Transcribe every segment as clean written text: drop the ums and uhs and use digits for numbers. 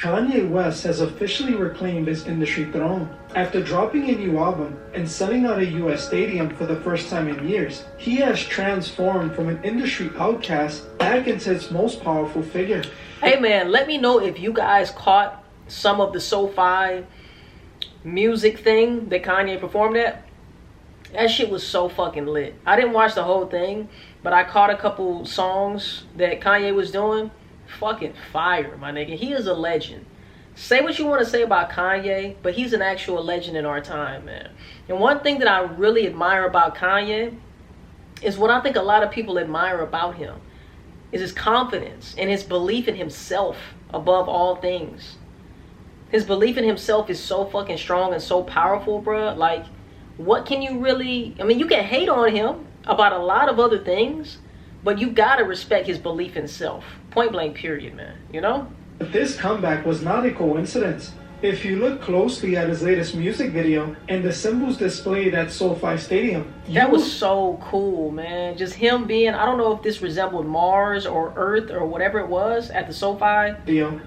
Kanye West has officially reclaimed his industry throne. After dropping a new album and selling out a US stadium for the first time in years, he has transformed from an industry outcast back into its most powerful figure. Hey man, let me know if you guys caught some of the SoFi music thing that Kanye performed at. That shit was so fucking lit. I didn't watch the whole thing, but I caught a couple songs that Kanye was doing. Fucking fire, my nigga. He is a legend. Say what you want to say about Kanye, but he's an actual legend in our time, man. And one thing that I really admire about Kanye is what I think a lot of people admire about him is his confidence and his belief in himself above all things. His belief in himself is so fucking strong and so powerful, bruh. Like, what can you really... I mean, you can hate on him about a lot of other things, but you gotta respect his belief in self. Point blank period, man. You know? But this comeback was not a coincidence. If you look closely at his latest music video and the symbols displayed at SoFi Stadium... That was so cool, man. Just him being... I don't know if this resembled Mars or Earth or whatever it was at the SoFi...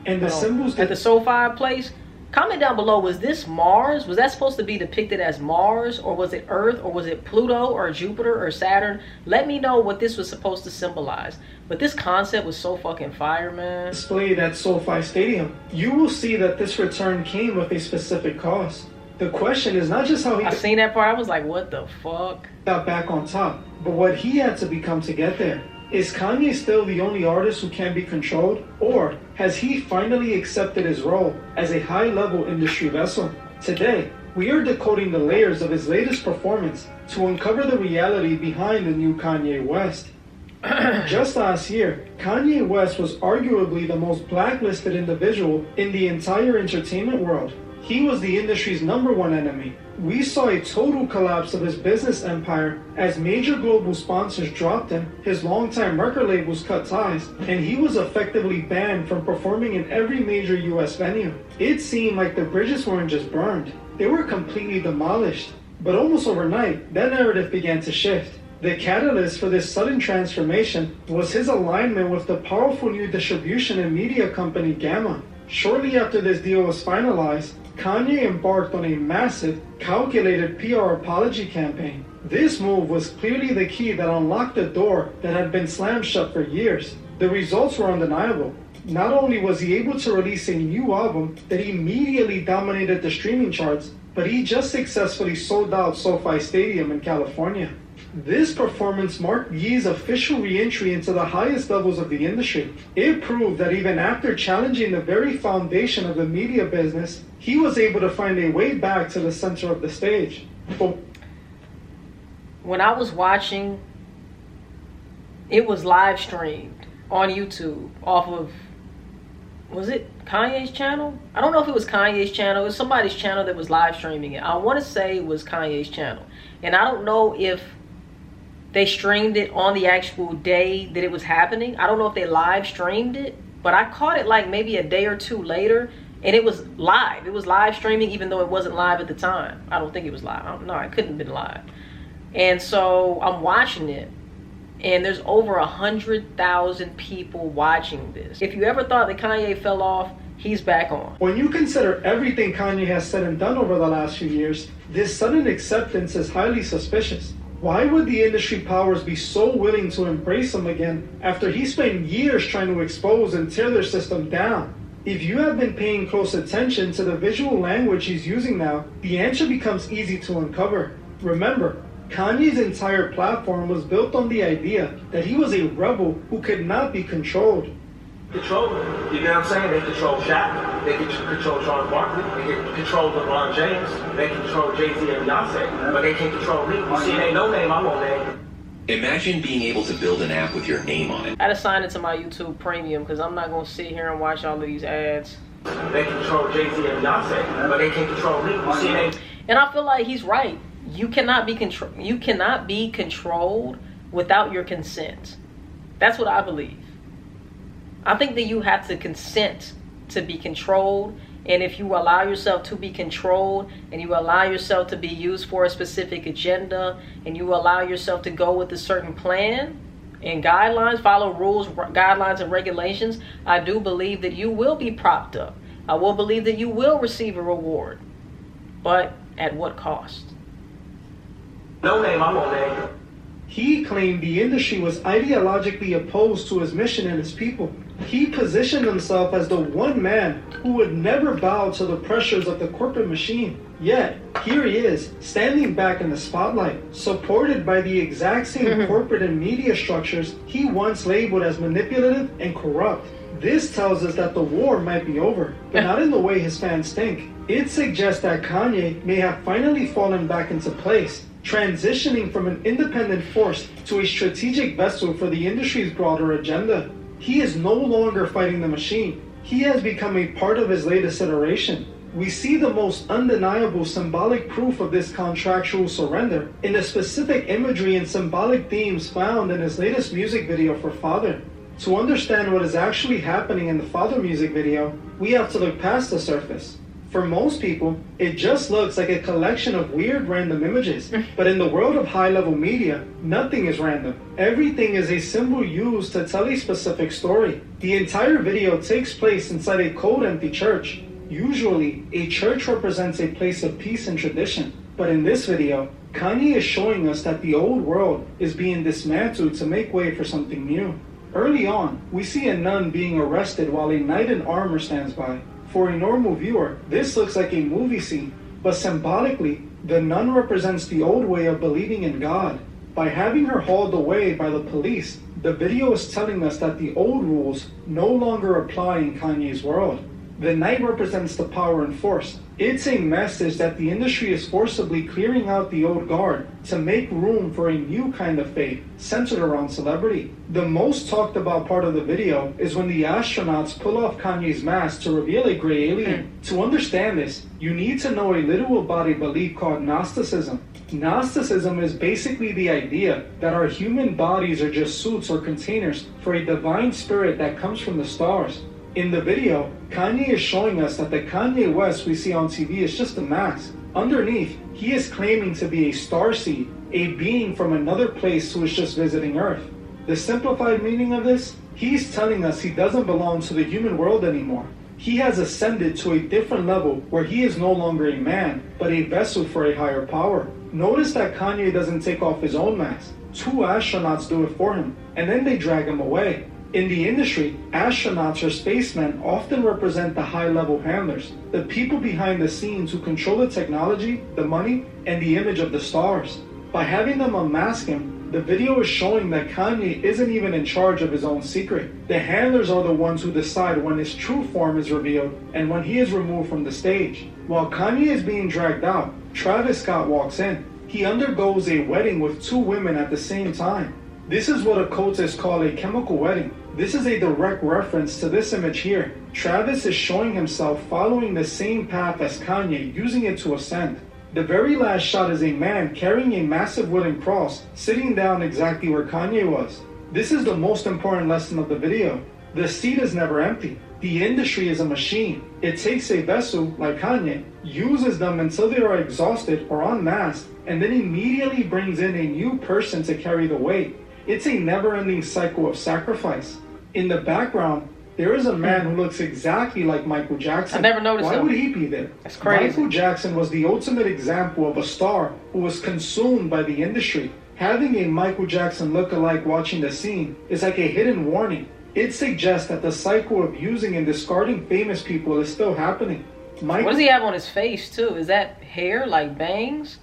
And the symbols... At the SoFi place. Comment down below, was this Mars? Was that supposed to be depicted as Mars? Or was it Earth? Or was it Pluto or Jupiter or Saturn? Let me know what this was supposed to symbolize. But this concept was so fucking fire, man. Displayed at SoFi Stadium. You will see that this return came with a specific cost. The question is not just how he... I seen that part, I was like, what the fuck? Got back on top, but what he had to become to get there. Is Kanye still the only artist who can be controlled? Or has he finally accepted his role as a high-level industry vessel? Today, we are decoding the layers of his latest performance to uncover the reality behind the new Kanye West. Just last year, Kanye West was arguably the most blacklisted individual in the entire entertainment world. He was the industry's #1 enemy. We saw a total collapse of his business empire as major global sponsors dropped him, his longtime record labels cut ties, and he was effectively banned from performing in every major US venue. It seemed like the bridges weren't just burned, they were completely demolished. But almost overnight, that narrative began to shift. The catalyst for this sudden transformation was his alignment with the powerful new distribution and media company Gamma. Shortly after this deal was finalized, Kanye embarked on a massive, calculated PR apology campaign. This move was clearly the key that unlocked the door that had been slammed shut for years. The results were undeniable. Not only was he able to release a new album that immediately dominated the streaming charts, but he just successfully sold out SoFi Stadium in California. This performance marked Ye's official re-entry into the highest levels of the industry. It proved that even after challenging the very foundation of the media business, he was able to find a way back to the center of the stage. But when I was watching, it was live streamed on YouTube off of, was it Kanye's channel? I don't know if it was Kanye's channel. It was somebody's channel that was live streaming it. I want to say it was Kanye's channel. And I don't know if they streamed it on the actual day that it was happening. I don't know if they live streamed it, but I caught it like maybe a day or two later, and it was live. It was live streaming even though it wasn't live at the time. I don't think it was live. No, it couldn't have been live. And so I'm watching it, and there's over 100,000 people watching this. If you ever thought that Kanye fell off, he's back on. When you consider everything Kanye has said and done over the last few years, this sudden acceptance is highly suspicious. Why would the industry powers be so willing to embrace him again after he spent years trying to expose and tear their system down? If you have been paying close attention to the visual language he's using now, the answer becomes easy to uncover. Remember, Kanye's entire platform was built on the idea that he was a rebel who could not be controlled. Control, you know what I'm saying? They control Shaq, they can control Charles Barkley, they can control LeBron James, they can control Jay-Z and Beyonce, but they can't control me. You see, they no name, I'm on name. Imagine being able to build an app with your name on it. I had to sign into my YouTube Premium because I'm not going to sit here and watch all of these ads. They can control Jay-Z and Beyonce, but they can't control me. You see, they... And I feel like he's right. You cannot be controlled without your consent. That's what I believe. I think that you have to consent to be controlled, and if you allow yourself to be controlled and you allow yourself to be used for a specific agenda and you allow yourself to go with a certain plan and guidelines, follow rules, guidelines, and regulations, I do believe that you will be propped up. I will believe that you will receive a reward. But at what cost? No name, I won't name. He claimed the industry was ideologically opposed to his mission and his people. He positioned himself as the one man who would never bow to the pressures of the corporate machine. Yet, here he is, standing back in the spotlight, supported by the exact same corporate and media structures he once labeled as manipulative and corrupt. This tells us that the war might be over, but not in the way his fans think. It suggests that Kanye may have finally fallen back into place, transitioning from an independent force to a strategic vessel for the industry's broader agenda. He is no longer fighting the machine. He has become a part of his latest iteration. We see the most undeniable symbolic proof of this contractual surrender in the specific imagery and symbolic themes found in his latest music video for Father. To understand what is actually happening in the Father music video, we have to look past the surface. For most people, it just looks like a collection of weird random images. But in the world of high-level media, nothing is random. Everything is a symbol used to tell a specific story. The entire video takes place inside a cold, empty church. Usually, a church represents a place of peace and tradition. But in this video, Kanye is showing us that the old world is being dismantled to make way for something new. Early on, we see a nun being arrested while a knight in armor stands by. For a normal viewer, this looks like a movie scene, but symbolically, the nun represents the old way of believing in God. By having her hauled away by the police, the video is telling us that the old rules no longer apply in Kanye's world. The knight represents the power and force. It's a message that the industry is forcibly clearing out the old guard to make room for a new kind of faith centered around celebrity. The most talked about part of the video is when the astronauts pull off Kanye's mask to reveal a gray alien. To understand this, you need to know a little about a belief called Gnosticism. Gnosticism is basically the idea that our human bodies are just suits or containers for a divine spirit that comes from the stars. In the video, Kanye is showing us that the Kanye West we see on TV is just a mask. Underneath, he is claiming to be a starseed, a being from another place who is just visiting Earth. The simplified meaning of this? He's telling us he doesn't belong to the human world anymore. He has ascended to a different level where he is no longer a man, but a vessel for a higher power. Notice that Kanye doesn't take off his own mask. Two astronauts do it for him, and then they drag him away. In the industry, astronauts or spacemen often represent the high-level handlers, the people behind the scenes who control the technology, the money, and the image of the stars. By having them unmask him, the video is showing that Kanye isn't even in charge of his own secret. The handlers are the ones who decide when his true form is revealed and when he is removed from the stage. While Kanye is being dragged out, Travis Scott walks in. He undergoes a wedding with two women at the same time. This is what occultists call a chemical wedding. This is a direct reference to this image here. Travis is showing himself following the same path as Kanye, using it to ascend. The very last shot is a man carrying a massive wooden cross, sitting down exactly where Kanye was. This is the most important lesson of the video. The seat is never empty. The industry is a machine. It takes a vessel, like Kanye, uses them until they are exhausted or unmasked, and then immediately brings in a new person to carry the weight. It's a never-ending cycle of sacrifice. In the background, there is a man who looks exactly like Michael Jackson. I never noticed Why him. would he be there? That's crazy. Michael Jackson was the ultimate example of a star who was consumed by the industry. Having a Michael Jackson look-alike watching the scene is like a hidden warning. It suggests that the cycle of using and discarding famous people is still happening. What does he have on his face, too? Is that hair, like bangs?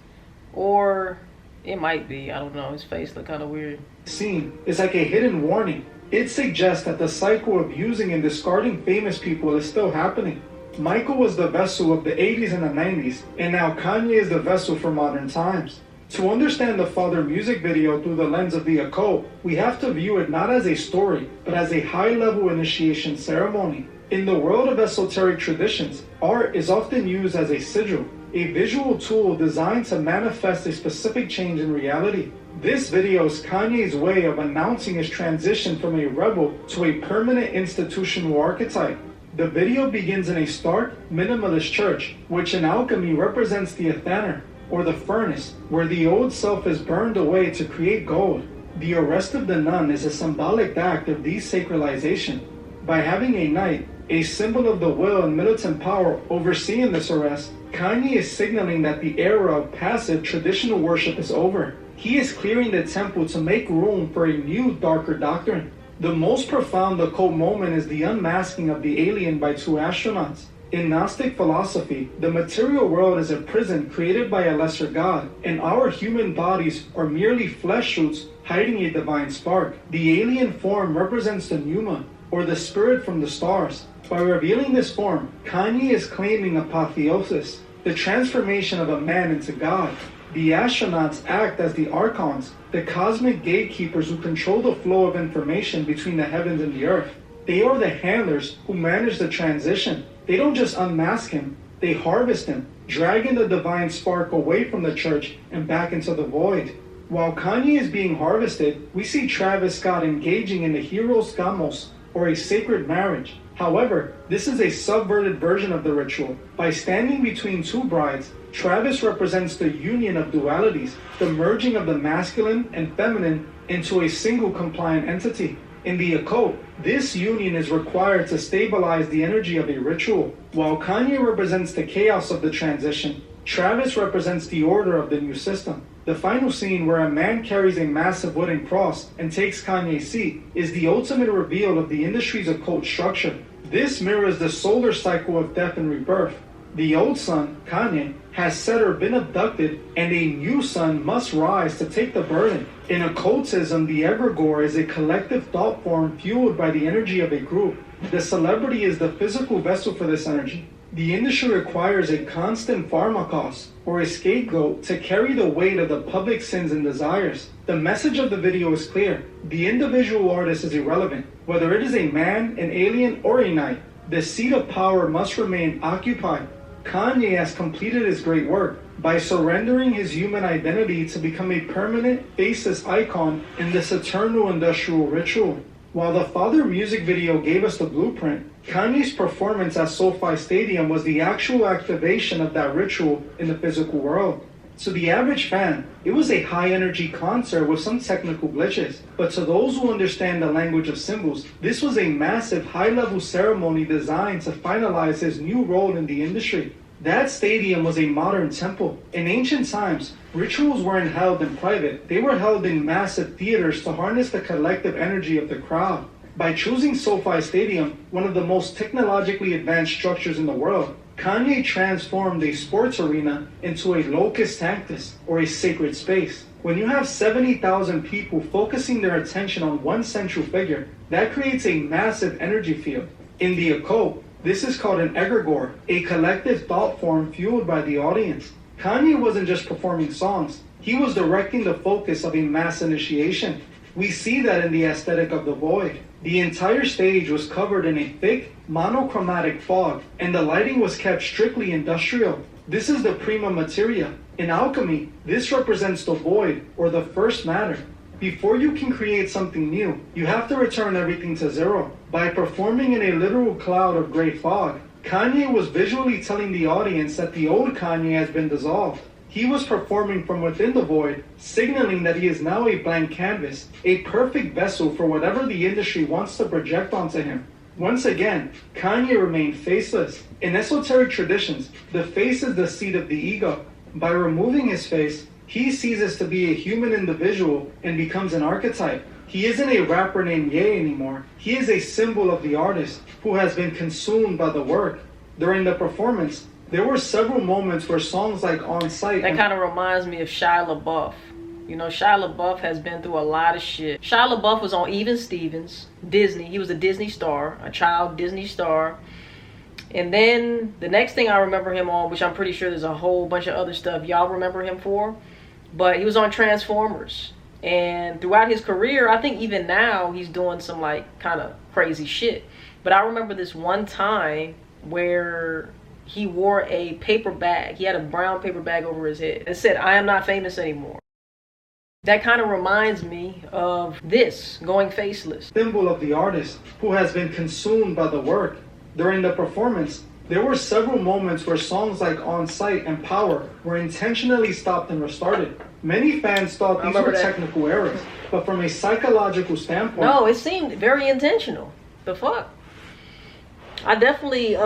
Or it might be. I don't know. His face look kind of weird. Scene is like a hidden warning. It suggests that the cycle of using and discarding famous people is still happening. Michael was the vessel of the 80s and the 90s, and now Kanye is the vessel for modern times. To understand the Father music video through the lens of the occult, we have to view it not as a story, but as a high-level initiation ceremony. In the world of esoteric traditions, art is often used as a sigil, a visual tool designed to manifest a specific change in reality. This video is Kanye's way of announcing his transition from a rebel to a permanent institutional archetype. The video begins in a stark, minimalist church, which in alchemy represents the Ethaner, or the furnace, where the old self is burned away to create gold. The arrest of the nun is a symbolic act of desacralization. By having a knight, a symbol of the will and militant power overseeing this arrest, Kanye is signaling that the era of passive traditional worship is over. He is clearing the temple to make room for a new, darker doctrine. The most profound occult moment is the unmasking of the alien by two astronauts. In Gnostic philosophy, the material world is a prison created by a lesser god, and our human bodies are merely flesh suits hiding a divine spark. The alien form represents the pneuma, or the spirit from the stars. By revealing this form, Kanye is claiming apotheosis, the transformation of a man into God. The astronauts act as the archons, the cosmic gatekeepers who control the flow of information between the heavens and the earth. They are the handlers who manage the transition. They don't just unmask him, they harvest him, dragging the divine spark away from the church and back into the void. While Kanye is being harvested, we see Travis Scott engaging in the Hieros Gamos, or a sacred marriage. However, this is a subverted version of the ritual. By standing between two brides, Travis represents the union of dualities, the merging of the masculine and feminine into a single compliant entity. In the occult, this union is required to stabilize the energy of a ritual. While Kanye represents the chaos of the transition, Travis represents the order of the new system. The final scene, where a man carries a massive wooden cross and takes Kanye's seat, is the ultimate reveal of the industry's occult structure. This mirrors the solar cycle of death and rebirth. The old sun, Kanye, has set or been abducted, and a new sun must rise to take the burden. In occultism, the egregore is a collective thought form fueled by the energy of a group. The celebrity is the physical vessel for this energy. The industry requires a constant pharmakos, or a scapegoat, to carry the weight of the public sins and desires. The message of the video is clear. The individual artist is irrelevant. Whether it is a man, an alien, or a knight, the seat of power must remain occupied. Kanye has completed his great work by surrendering his human identity to become a permanent, faceless icon in this eternal industrial ritual. While the Father music video gave us the blueprint, Kanye's performance at SoFi Stadium was the actual activation of that ritual in the physical world. To the average fan, it was a high-energy concert with some technical glitches. But to those who understand the language of symbols, this was a massive, high-level ceremony designed to finalize his new role in the industry. That stadium was a modern temple. In ancient times, rituals weren't held in private. They were held in massive theaters to harness the collective energy of the crowd. By choosing SoFi Stadium, one of the most technologically advanced structures in the world, Kanye transformed a sports arena into a locus sanctus, or a sacred space. When you have 70,000 people focusing their attention on one central figure, that creates a massive energy field. In the occult, this is called an egregore, a collective thought form fueled by the audience. Kanye wasn't just performing songs, he was directing the focus of a mass initiation. We see that in the aesthetic of the void. The entire stage was covered in a thick, monochromatic fog, and the lighting was kept strictly industrial. This is the prima materia. In alchemy, this represents the void, or the first matter. Before you can create something new, you have to return everything to zero. By performing in a literal cloud of gray fog, Kanye was visually telling the audience that the old Kanye has been dissolved. He was performing from within the void, signaling that he is now a blank canvas, a perfect vessel for whatever the industry wants to project onto him. Once again, Kanye remained faceless. In esoteric traditions, the face is the seat of the ego. By removing his face, he ceases to be a human individual and becomes an archetype. He isn't a rapper named Ye anymore. He is a symbol of the artist who has been consumed by the work. During the performance, there were several moments where songs like On Sight... That kind of reminds me of Shia LaBeouf. You know, Shia LaBeouf has been through a lot of shit. Shia LaBeouf was on Even Stevens, Disney. He was a Disney star, a child Disney star. And then the next thing I remember him on, which I'm pretty sure there's a whole bunch of other stuff y'all remember him for, but he was on Transformers. And throughout his career, I think even now, he's doing some like kind of crazy shit. But I remember this one time where he wore a paper bag. He had a brown paper bag over his head. It said, "I am not famous anymore." That kind of reminds me of this, going faceless. Symbol of the artist who has been consumed by the work. During the performance, there were several moments where songs like On Sight and Power were intentionally stopped and restarted. Many fans thought these were technical errors, but from a psychological standpoint... No, it seemed very intentional. The fuck? I definitely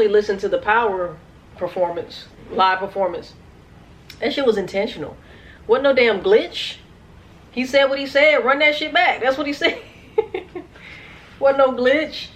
listened to the Power performance, live performance. That shit was intentional. Wasn't no damn glitch. He said what he said. Run that shit back. That's what he said. Wasn't no glitch.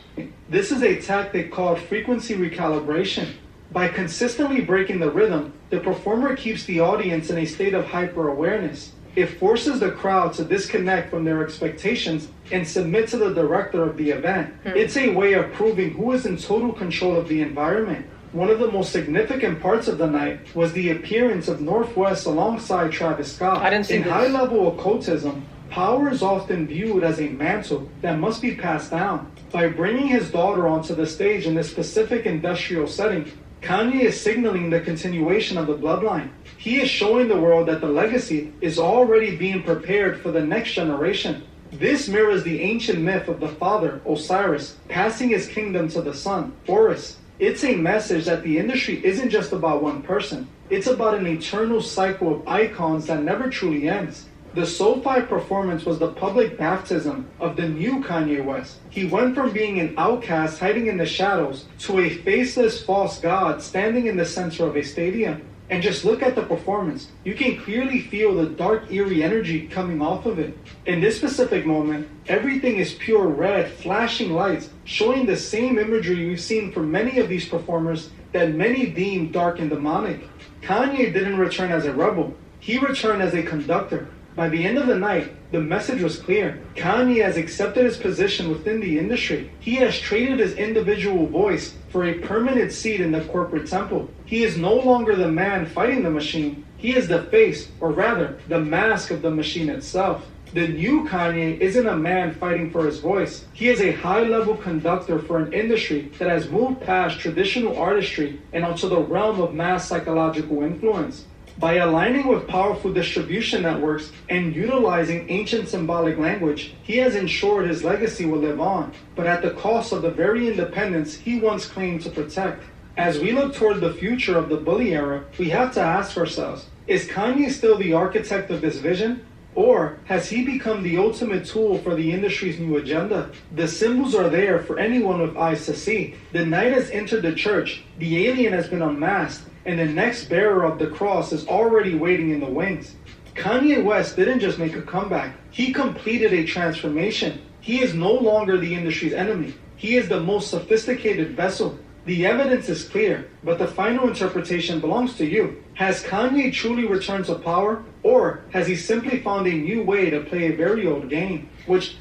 This is a tactic called frequency recalibration. By consistently breaking the rhythm, the performer keeps the audience in a state of hyper-awareness. It forces the crowd to disconnect from their expectations and submit to the director of the event. It's a way of proving who is in total control of the environment. One of the most significant parts of the night was the appearance of Northwest alongside Travis Scott. I didn't see In this. high-level occultism, power is often viewed as a mantle that must be passed down. By bringing his daughter onto the stage in this specific industrial setting, Kanye is signaling the continuation of the bloodline. He is showing the world that the legacy is already being prepared for the next generation. This mirrors the ancient myth of the father, Osiris, passing his kingdom to the son, Horus. It's a message that the industry isn't just about one person. It's about an eternal cycle of icons that never truly ends. The Sofi performance was the public baptism of the new Kanye West. He went from being an outcast hiding in the shadows to a faceless false god standing in the center of a stadium. And just look at the performance. You can clearly feel the dark, eerie energy coming off of it. In this specific moment, everything is pure red, flashing lights, showing the same imagery we've seen from many of these performers that many deem dark and demonic. Kanye didn't return as a rebel. He returned as a conductor. By the end of the night, the message was clear. Kanye has accepted his position within the industry. He has traded his individual voice for a permanent seat in the corporate temple. He is no longer the man fighting the machine. He is the face, or rather, the mask of the machine itself. The new Kanye isn't a man fighting for his voice. He is a high-level conductor for an industry that has moved past traditional artistry and onto the realm of mass psychological influence. By aligning with powerful distribution networks and utilizing ancient symbolic language, he has ensured his legacy will live on, but at the cost of the very independence he once claimed to protect. As we look toward the future of the bully era, we have to ask ourselves, is Kanye still the architect of this vision? Or has he become the ultimate tool for the industry's new agenda? The symbols are there for anyone with eyes to see. The knight has entered the church, the alien has been unmasked, and the next bearer of the cross is already waiting in the wings. Kanye West didn't just make a comeback, he completed a transformation. He is no longer the industry's enemy. He is the most sophisticated vessel. The evidence is clear, but the final interpretation belongs to you. Has Kanye truly returned to power, or has he simply found a new way to play a very old game? What's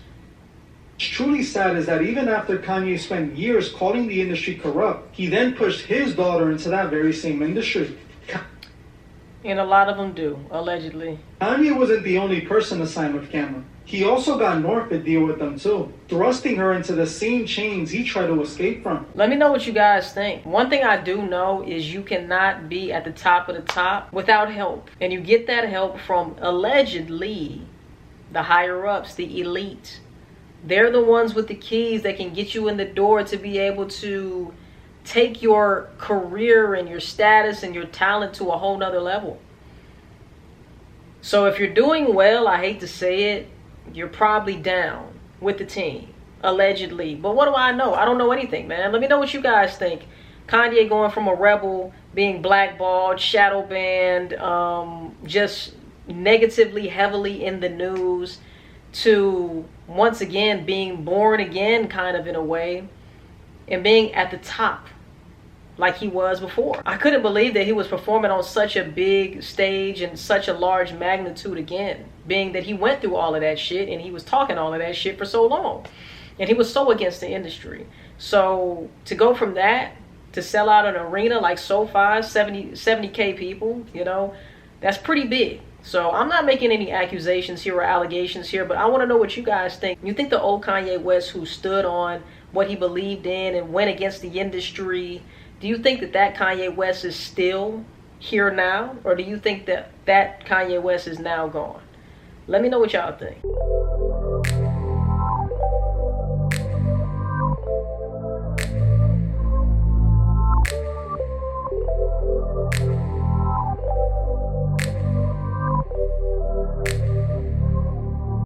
truly sad is that even after Kanye spent years calling the industry corrupt, he then pushed his daughter into that very same industry. And a lot of them do, allegedly. Kanye wasn't the only person to sign with Cameron. He also got North to deal with them too, thrusting her into the same chains he tried to escape from. Let me know what you guys think. One thing I do know is you cannot be at the top of the top without help. And you get that help from, allegedly, the higher-ups, the elite. They're the ones with the keys that can get you in the door to be able to take your career and your status and your talent to a whole nother level. So if you're doing well, I hate to say it, you're probably down with the team, allegedly. But what do I know? I don't know anything, man. Let me know what you guys think. Kanye going from a rebel, being blackballed, shadow banned, just negatively, heavily in the news, to once again being born again, kind of in a way, and being at the top like he was before. I couldn't believe that he was performing on such a big stage and such a large magnitude again, being that he went through all of that shit and he was talking all of that shit for so long. And he was so against the industry. So to go from that to sell out an arena like SoFi, 70K people, you know, that's pretty big. So I'm not making any accusations here or allegations here, but I want to know what you guys think. You think the old Kanye West who stood on what he believed in and went against the industry, do you think that that Kanye West is still here now? Or do you think that that Kanye West is now gone? Let me know what y'all think.